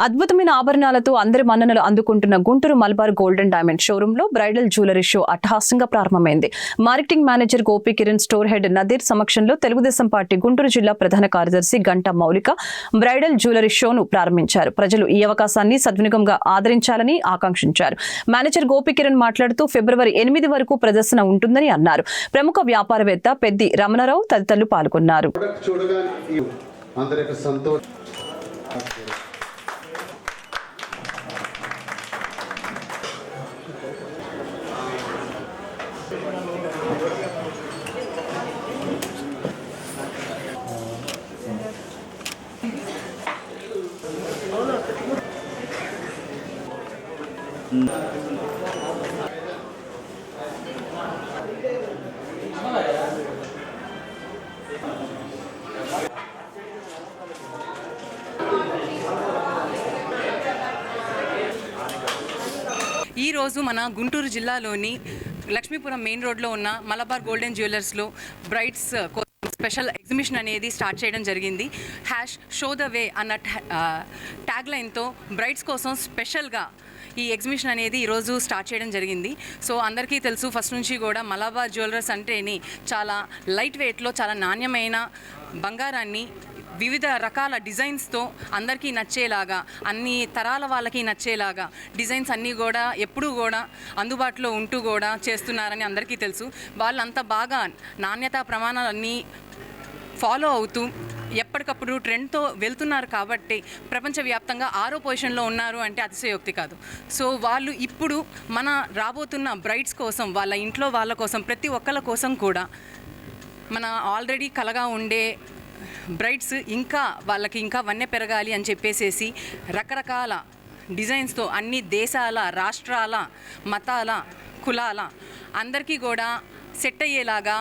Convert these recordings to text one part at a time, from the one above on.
అద్భుతమైన ఆభరణాలతో అందరి మన్ననలు అందుకుంటున్న Guntur Malabar golden diamond showroom లో బ్రైడల్ జ్యువెలరీ షో అట్టహాసంగా ప్రారంభమైంది. Marketing manager Gopi Kiran, store head Nadeer సమక్షంలో తెలుగుదేశం పార్టీ గుంటూరు జిల్లా ప్రధాన కార్యదర్శి గంటా మౌలిక బ్రైడల్ జ్యువెలరీ షోను ప్రారంభించారు. ప్రజలు ఈ అవకాశాన్ని సద్వినియోగంగా ఆదరించాలని ఆకాంక్షించారు. మేనేజర్ గోపి కిరణ్ మాట్లాడుతూ ఫిబ్రవరి 8 వరకు ప్రదర్శన ఉంటుందని అన్నారు. ప్రముఖ వ్యాపారవేత్త పెద్ది రమణారావు తదితరులు పాల్గొన్నారు. ఈ రోజు మన గుంటూరు జిల్లాలోని లక్ష్మీపురం మెయిన్ రోడ్లో ఉన్న మలబార్ గోల్డెన్ జ్యువెలర్స్లో బ్రైడ్స్ స్పెషల్ ఎగ్జిబిషన్ అనేది స్టార్ట్ చేయడం జరిగింది. షో ద వే అన్న ట్యాగ్లైన్తో బ్రైడ్స్ కోసం స్పెషల్గా ఈ ఎగ్జిబిషన్ అనేది ఈరోజు స్టార్ట్ చేయడం జరిగింది. సో అందరికీ తెలుసు, ఫస్ట్ నుంచి కూడా మలబార్ జ్యువెలర్స్ అంటేని చాలా లైట్ వెయిట్లో చాలా నాణ్యమైన బంగారాన్ని వివిధ రకాల డిజైన్స్తో అందరికీ నచ్చేలాగా, అన్ని తరాల వాళ్ళకి నచ్చేలాగా డిజైన్స్ అన్నీ కూడా ఎప్పుడూ కూడా అందుబాటులో ఉంటూ కూడా చేస్తున్నారని అందరికీ తెలుసు. వాళ్ళంతా బాగా నాణ్యతా ప్రమాణాలన్నీ ఫాలో అవుతూ ఎప్పటికప్పుడు ట్రెండ్తో వెళ్తున్నారు కాబట్టి ప్రపంచవ్యాప్తంగా 6వ పొజిషన్లో ఉన్నారు అంటే అతిశయోక్తి కాదు. సో వాళ్ళు ఇప్పుడు మన రాబోతున్న బ్రైడ్స్ కోసం, వాళ్ళ ఇంట్లో వాళ్ళ కోసం, ప్రతి ఒక్కళ్ళ కోసం కూడా మన ఆల్రెడీ కలగా ఉండే బ్రైడ్స్ వాళ్ళకి ఇంకా వన్నె పెరగాలి అని చెప్పేసేసి రకరకాల డిజైన్స్తో అన్ని దేశాల, రాష్ట్రాల, మతాల, కులాల అందరికీ కూడా సెట్ అయ్యేలాగా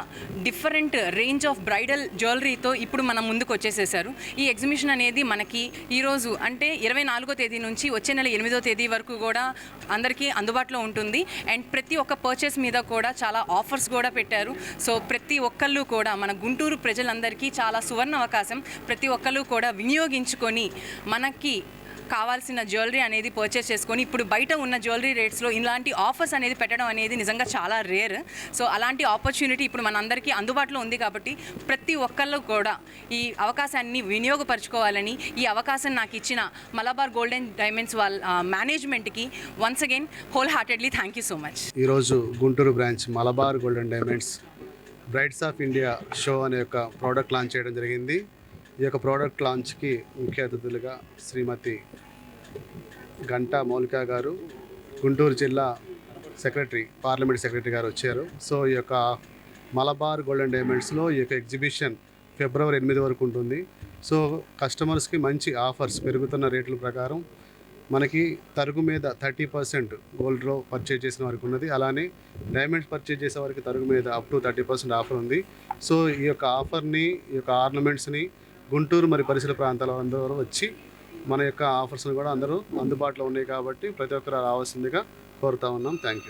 డిఫరెంట్ రేంజ్ ఆఫ్ బ్రైడల్ జ్యువెలరీతో ఇప్పుడు మనం ముందుకు వచ్చేసేసారు. ఈ ఎగ్జిబిషన్ అనేది మనకి ఈరోజు అంటే 24వ తేదీ నుంచి వచ్చే నెల 8వ తేదీ వరకు కూడా అందరికీ అందుబాటులో ఉంటుంది. అండ్ ప్రతి ఒక్క పర్చేస్ మీద కూడా చాలా ఆఫర్స్ కూడా పెట్టారు. సో ప్రతి ఒక్కళ్ళు కూడా మన గుంటూరు ప్రజలందరికీ చాలా సువర్ణ అవకాశం. ప్రతి ఒక్కళ్ళు కూడా వినియోగించుకొని మనకి కావాల్సిన జ్యువెలరీ అనేది పర్చేస్ చేసుకొని ఇప్పుడు బయట ఉన్న జ్యువెలరీ రేట్స్లో ఇలాంటి ఆఫర్స్ అనేది పెట్టడం అనేది నిజంగా చాలా రేర్. సో అలాంటి ఆపర్చునిటీ ఇప్పుడు మనందరికీ అందుబాటులో ఉంది కాబట్టి ప్రతి ఒక్కళ్ళు కూడా ఈ అవకాశాన్ని వినియోగపరచుకోవాలని, ఈ అవకాశం నాకు ఇచ్చిన మలబార్ గోల్డెన్ డైమండ్స్ వాళ్ళ మేనేజ్మెంట్కి once again wholeheartedly thank you so much. ఈరోజు Guntur branch Malabar golden diamonds brides of India show అనే ఒక ప్రోడక్ట్ లాంచ్ చేయడం జరిగింది. ఈ యొక్క ప్రోడక్ట్ లాంచ్కి ముఖ్య అతిథులుగా శ్రీమతి గంటా మౌలిక గారు, గుంటూరు జిల్లా సెక్రటరీ, పార్లమెంట్ సెక్రటరీ గారు వచ్చారు. సో ఈ యొక్క మలబార్ గోల్డెన్ డైమండ్స్లో ఈ యొక్క ఎగ్జిబిషన్ ఫిబ్రవరి 8 వరకు ఉంటుంది. సో కస్టమర్స్కి మంచి ఆఫర్స్, పెరుగుతున్న రేట్ల ప్రకారం మనకి తరుగు మీద 30% గోల్డ్లో పర్చేజ్ చేసిన వారికి ఉన్నది. అలానే డైమండ్స్ పర్చేజ్ చేసే వారికి తరుగు మీద అప్ టు 30% ఆఫర్ ఉంది. సో ఈ యొక్క ఆఫర్ని, ఈ యొక్క ఆర్నమెంట్స్ని గుంటూరు మరి పరిసర ప్రాంతాల అందరూ వచ్చి మన యొక్క ఆఫర్స్ని కూడా అందరూ అందుబాటులో ఉన్నాయి కాబట్టి ప్రతి ఒక్కరు రావాల్సిందిగా కోరుతా ఉన్నాం. Thank you.